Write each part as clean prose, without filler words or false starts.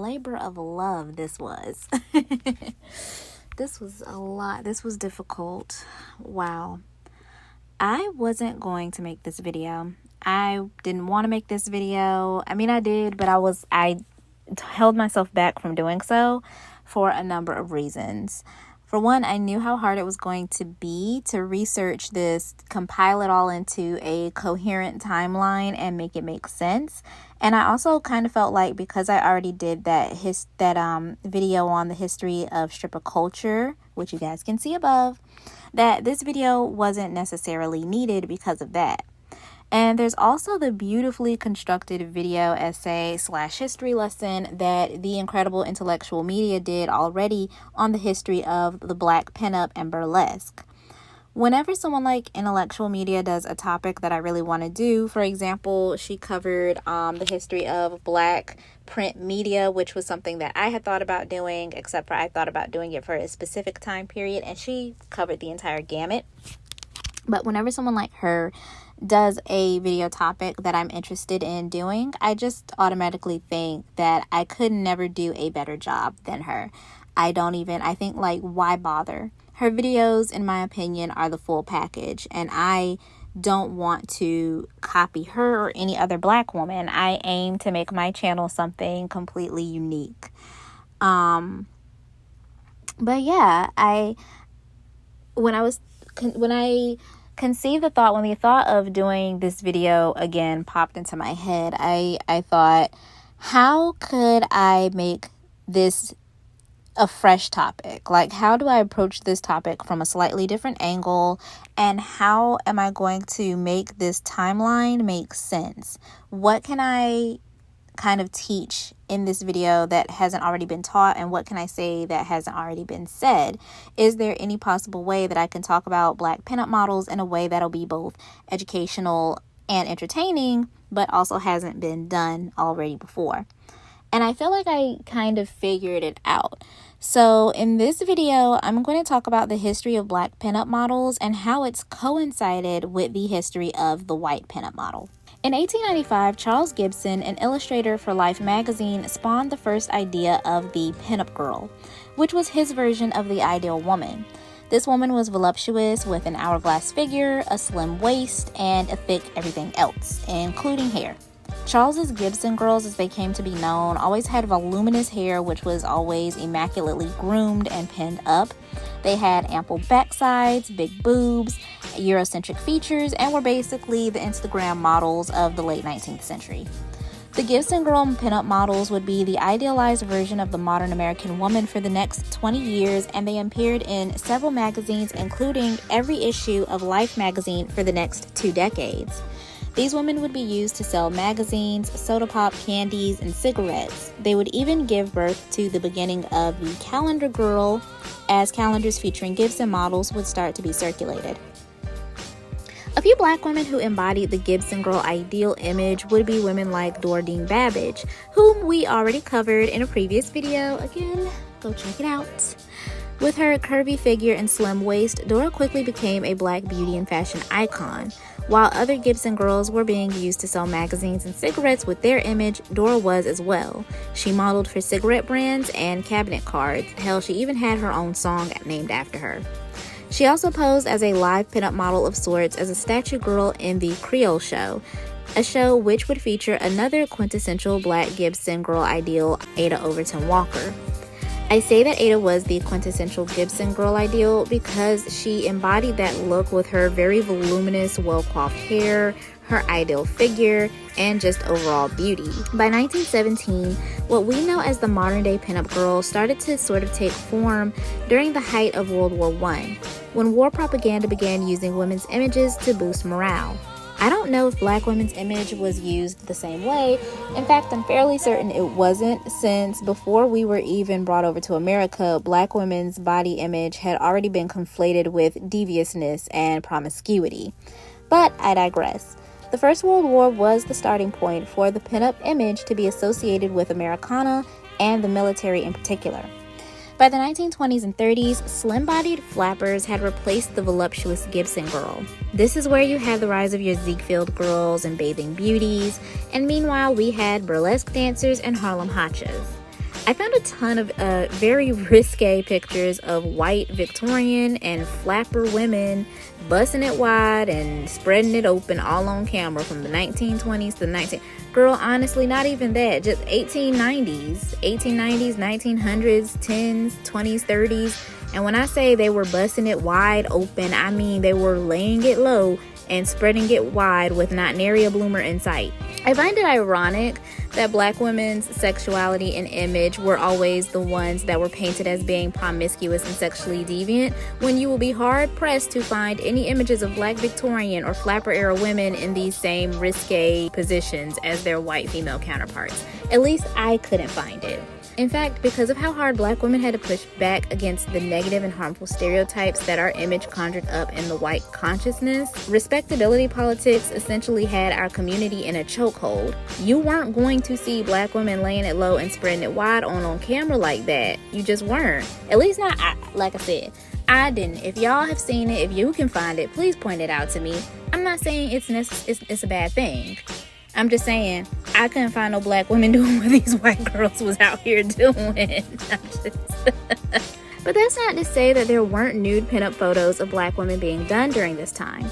Labor of love this was. This was a lot. This was difficult. Wow. I wasn't going to make this video. I didn't want to make this video. I mean, I did, but I held myself back from doing so for a number of reasons. For one, I knew how hard it was going to be to research this, compile it all into a coherent timeline and make it make sense. And I also kind of felt like, because I already did that video on the history of stripper culture, which you guys can see above, that this video wasn't necessarily needed because of that. And there's also the beautifully constructed video essay / history lesson that the incredible intellectual media did already on the history of the Black pinup and burlesque. Whenever someone like intellectual media does a topic that I really want to do, for example, she covered the history of Black print media, which was something that I had thought about doing, except for I thought about doing it for a specific time period, and she covered the entire gamut. But whenever someone like her does a video topic that I'm interested in doing, I just automatically think that I could never do a better job than her. I think, like, why bother? Her videos, in my opinion, are the full package, and I don't want to copy her or any other Black woman. I aim to make my channel something completely unique. But yeah, when the thought of doing this video again popped into my head, I thought, how could I make this a fresh topic? Like, how do I approach this topic from a slightly different angle? And how am I going to make this timeline make sense? What can I kind of teach in this video that hasn't already been taught, and what can I say that hasn't already been said? Is there any possible way that I can talk about Black pinup models in a way that'll be both educational and entertaining, but also hasn't been done already before? And I feel like I kind of figured it out. So in this video, I'm going to talk about the history of Black pinup models and how it's coincided with the history of the white pinup model. In 1895, Charles Gibson, an illustrator for Life magazine, spawned the first idea of the pinup girl, which was his version of the ideal woman. This woman was voluptuous with an hourglass figure, a slim waist, and a thick everything else, including hair. Charles's Gibson girls, as they came to be known, always had voluminous hair, which was always immaculately groomed and pinned up. They had ample backsides, big boobs, Eurocentric features, and were basically the Instagram models of the late 19th century. The Gibson girl pinup models would be the idealized version of the modern American woman for the next 20 years, and they appeared in several magazines, including every issue of Life magazine for the next 2 decades. These women would be used to sell magazines, soda pop, candies, and cigarettes. They would even give birth to the beginning of the calendar girl, as calendars featuring Gibson models would start to be circulated. A few Black women who embodied the Gibson girl ideal image would be women like Doreen Babbage, whom we already covered in a previous video. Again, go check it out. With her curvy figure and slim waist, Dora quickly became a Black beauty and fashion icon. While other Gibson girls were being used to sell magazines and cigarettes with their image, Dora was as well. She modeled for cigarette brands and cabinet cards. Hell, she even had her own song named after her. She also posed as a live pinup model of sorts as a statue girl in the Creole Show, a show which would feature another quintessential Black Gibson girl ideal, Ada Overton Walker. I say that Ada was the quintessential Gibson girl ideal because she embodied that look with her very voluminous, well-coiffed hair, her ideal figure, and just overall beauty. By 1917, what we know as the modern-day pinup girl started to sort of take form during the height of World War I, when war propaganda began using women's images to boost morale. I don't know if Black women's image was used the same way. In fact, I'm fairly certain it wasn't, since before we were even brought over to America, Black women's body image had already been conflated with deviousness and promiscuity. But I digress. The First World War was the starting point for the pinup image to be associated with Americana and the military in particular. By the 1920s and 30s, slim-bodied flappers had replaced the voluptuous Gibson girl. This is where you had the rise of your Ziegfeld girls and bathing beauties, and meanwhile we had burlesque dancers and Harlem Hotchas. I found a ton of very risque pictures of white Victorian and flapper women busting it wide and spreading it open all on camera from the 1920s to the Girl, honestly, not even that. Just 1890s, 1900s, 10s, 20s, 30s. And when I say they were busting it wide open, I mean they were laying it low and spreading it wide with not nary a bloomer in sight. I find it ironic that Black women's sexuality and image were always the ones that were painted as being promiscuous and sexually deviant, when you will be hard-pressed to find any images of Black Victorian or flapper-era women in these same risque positions as their white female counterparts. At least I couldn't find it. In fact, because of how hard Black women had to push back against the negative and harmful stereotypes that our image conjured up in the white consciousness, respectability politics essentially had our community in a chokehold. You weren't going to see Black women laying it low and spreading it wide on camera like that. You just weren't. At least not, like I said, I didn't. If y'all have seen it, if you can find it, please point it out to me. I'm not saying it's a bad thing. I'm just saying, I couldn't find no Black women doing what these white girls was out here doing. But that's not to say that there weren't nude pinup photos of Black women being done during this time.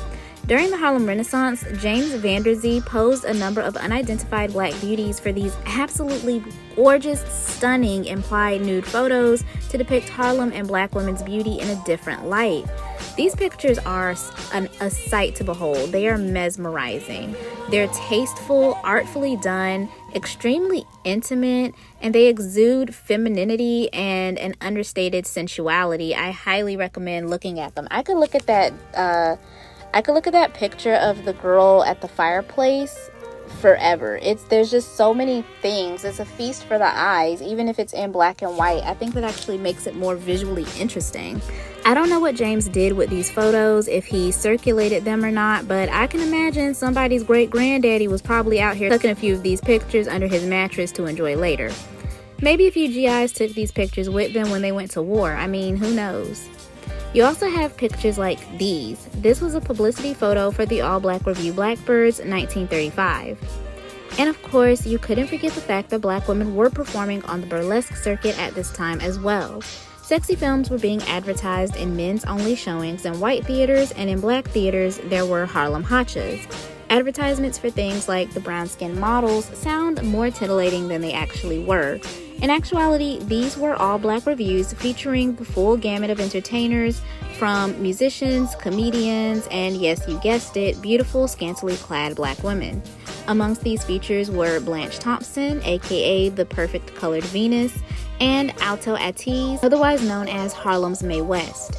During the Harlem Renaissance, James Vanderzee posed a number of unidentified Black beauties for these absolutely gorgeous, stunning implied nude photos to depict Harlem and Black women's beauty in a different light. These pictures are a sight to behold. They are mesmerizing. They're tasteful, artfully done, extremely intimate, and they exude femininity and an understated sensuality. I highly recommend looking at them. I could look at that picture of the girl at the fireplace forever. There's just so many things. It's a feast for the eyes, even if it's in black and white. I think that actually makes it more visually interesting. I don't know what James did with these photos, if he circulated them or not, but I can imagine somebody's great granddaddy was probably out here tucking a few of these pictures under his mattress to enjoy later. Maybe a few GIs took these pictures with them when they went to war. I mean, who knows? You also have pictures like these. This was a publicity photo for the all-black review Blackbirds, 1935. And of course, you couldn't forget the fact that Black women were performing on the burlesque circuit at this time as well. Sexy films were being advertised in men's-only showings in white theaters, and in Black theaters, there were Harlem Hotchas. Advertisements for things like the brown-skinned models sound more titillating than they actually were. In actuality, these were all Black reviews featuring the full gamut of entertainers, from musicians, comedians, and yes, you guessed it, beautiful, scantily clad Black women. Amongst these features were Blanche Thompson, aka the Perfect Colored Venus, and Alto Attis, otherwise known as Harlem's Mae West.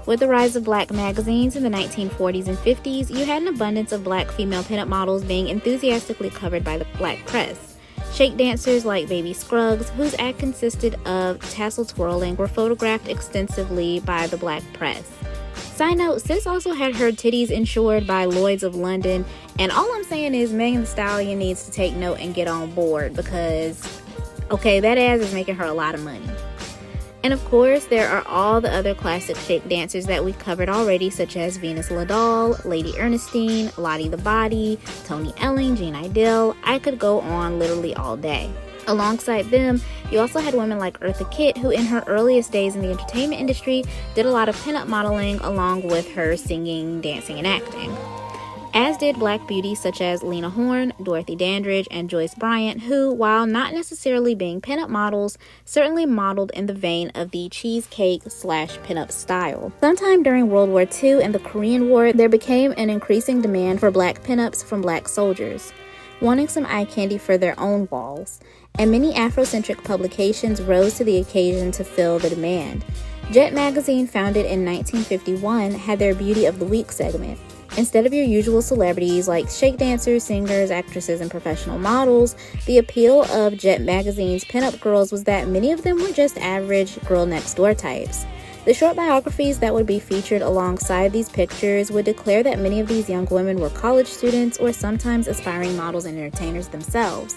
With the rise of Black magazines in the 1940s and 50s, you had an abundance of Black female pinup models being enthusiastically covered by the Black press. Shake dancers like Baby Scruggs, whose act consisted of tassel twirling, were photographed extensively by the Black press. Side note, sis also had her titties insured by Lloyd's of London, and all I'm saying is Megan Thee Stallion needs to take note and get on board because, okay, that ass is making her a lot of money. And of course, there are all the other classic shake dancers that we covered already, such as Venus Liddell, Lady Ernestine, Lottie the Body, Tony Elling, Jean Idill. I could go on literally all day. Alongside them, you also had women like Eartha Kitt, who in her earliest days in the entertainment industry did a lot of pinup modeling along with her singing, dancing, and acting. As did Black beauties such as Lena Horne, Dorothy Dandridge, and Joyce Bryant, who, while not necessarily being pinup models, certainly modeled in the vein of the cheesecake/pinup style. Sometime during World War II and the Korean War, there became an increasing demand for Black pinups from Black soldiers, wanting some eye candy for their own walls, and many Afrocentric publications rose to the occasion to fill the demand. Jet magazine, founded in 1951, had their Beauty of the Week segment. Instead of your usual celebrities like shake dancers, singers, actresses, and professional models, the appeal of Jet magazine's pinup girls was that many of them were just average girl next door types. The short biographies that would be featured alongside these pictures would declare that many of these young women were college students or sometimes aspiring models and entertainers themselves.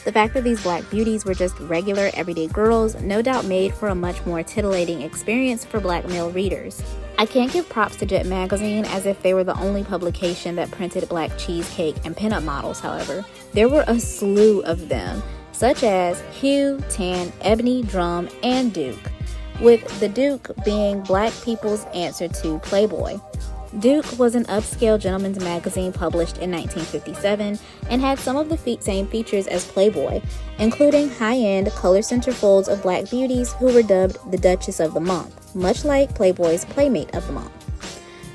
The fact that these Black beauties were just regular, everyday girls no doubt made for a much more titillating experience for Black male readers. I can't give props to Jet magazine as if they were the only publication that printed Black cheesecake and pinup models, however. There were a slew of them. such as Hue, Tan, Ebony, Drum, and Duke, with the Duke being black people's answer to Playboy. Duke was an upscale gentleman's magazine published in 1957 and had some of the same features as Playboy, including high-end color centerfolds of black beauties who were dubbed the Duchess of the Month, much like Playboy's Playmate of the Month.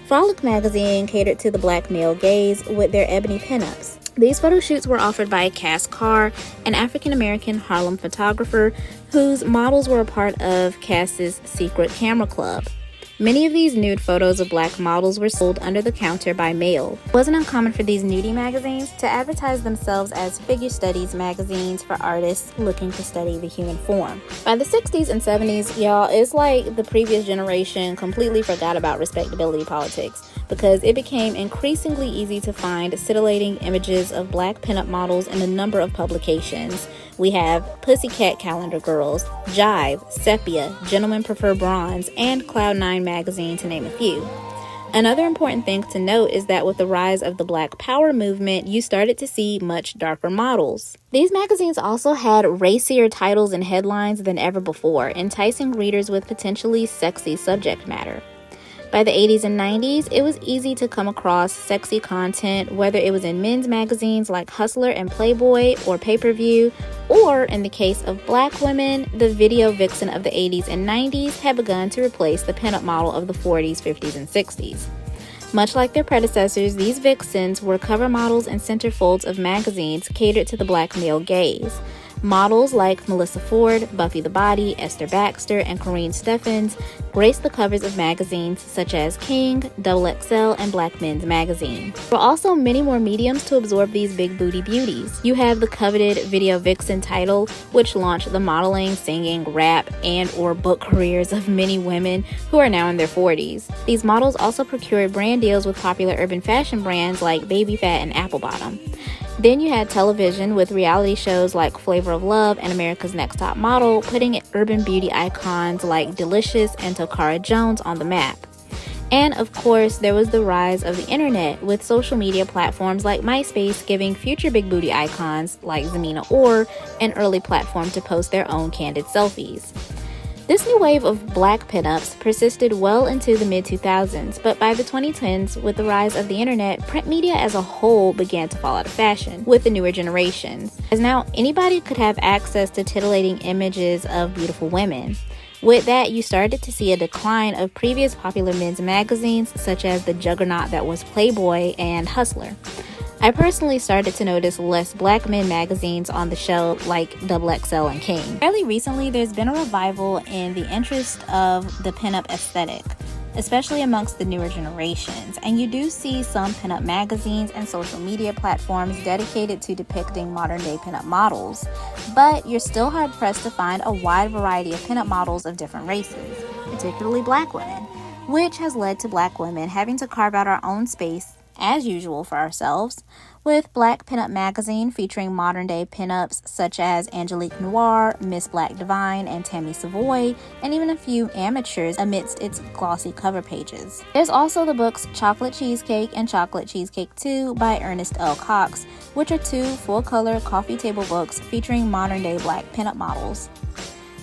Frolic magazine catered to the black male gaze with their ebony pinups. These photo shoots were offered by Cass Carr, an African-American Harlem photographer whose models were a part of Cass's secret camera club. Many of these nude photos of black models were sold under the counter by mail. It wasn't uncommon for these nudie magazines to advertise themselves as figure studies magazines for artists looking to study the human form. By the 60s and 70s, y'all, it's like the previous generation completely forgot about respectability politics, because it became increasingly easy to find titillating images of black pinup models in a number of publications. We have Pussycat Calendar Girls, Jive, Sepia, Gentlemen Prefer Bronze, and Cloud9 magazine, to name a few. Another important thing to note is that with the rise of the Black Power movement, you started to see much darker models. These magazines also had racier titles and headlines than ever before, enticing readers with potentially sexy subject matter. By the 80s and 90s, it was easy to come across sexy content, whether it was in men's magazines like Hustler and Playboy or Pay-Per-View, or in the case of black women, the video vixen of the 80s and 90s had begun to replace the pinup model of the 40s, 50s, and 60s. Much like their predecessors, these vixens were cover models and centerfolds of magazines catered to the black male gaze. Models like Melissa Ford, Buffy the Body, Esther Baxter, and Corrine Steffens graced the covers of magazines such as King, XXL, and Black Men's Magazine. There were also many more mediums to absorb these big booty beauties. You have the coveted Video Vixen title, which launched the modeling, singing, rap, and or book careers of many women who are now in their 40s. These models also procured brand deals with popular urban fashion brands like Baby Phat and Apple Bottom. Then you had television with reality shows like Flavor of Love and America's Next Top Model, putting urban beauty icons like Delicious and Tokara Jones on the map. And of course, there was the rise of the internet, with social media platforms like MySpace giving future big booty icons like Zamina Orr an early platform to post their own candid selfies. This new wave of black pinups persisted well into the mid-2000s, but by the 2010s, with the rise of the internet, print media as a whole began to fall out of fashion with the newer generations, as now anybody could have access to titillating images of beautiful women. With that, you started to see a decline of previous popular men's magazines, such as the juggernaut that was Playboy and Hustler. I personally started to notice less black men magazines on the show like XXL and King. Fairly recently, there's been a revival in the interest of the pinup aesthetic, especially amongst the newer generations, and you do see some pinup magazines and social media platforms dedicated to depicting modern-day pinup models, but you're still hard-pressed to find a wide variety of pinup models of different races, particularly black women, which has led to black women having to carve out our own space as usual for ourselves, with Black Pinup Magazine featuring modern-day pinups such as Angelique Noir, Miss Black Divine, and Tammy Savoy, and even a few amateurs amidst its glossy cover pages. There's also the books Chocolate Cheesecake and Chocolate Cheesecake 2 by Ernest L. Cox, which are two full-color coffee table books featuring modern-day black pinup models.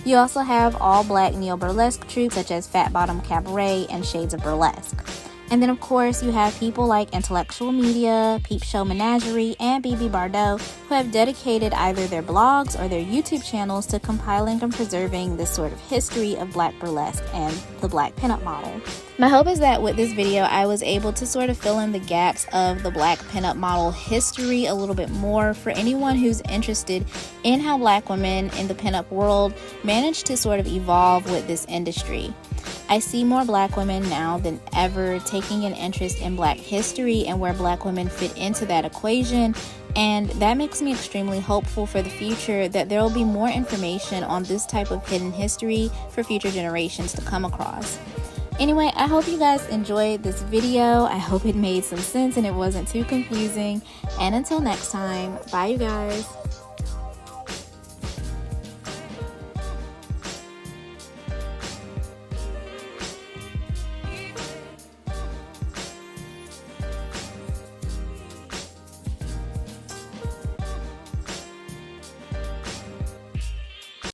You also have all-black neo-burlesque troupes such as Fat Bottom Cabaret and Shades of Burlesque. And then, of course, you have people like Intellectual Media, Peep Show Menagerie, and BB Bardot, who have dedicated either their blogs or their YouTube channels to compiling and preserving this sort of history of black burlesque and the black pinup model. My hope is that with this video, I was able to sort of fill in the gaps of the black pinup model history a little bit more for anyone who's interested in how black women in the pinup world managed to sort of evolve with this industry. I see more black women now than ever taking an interest in black history and where black women fit into that equation, and that makes me extremely hopeful for the future that there will be more information on this type of hidden history for future generations to come across. Anyway, I hope you guys enjoyed this video. I hope it made some sense and it wasn't too confusing. And until next time, bye you guys.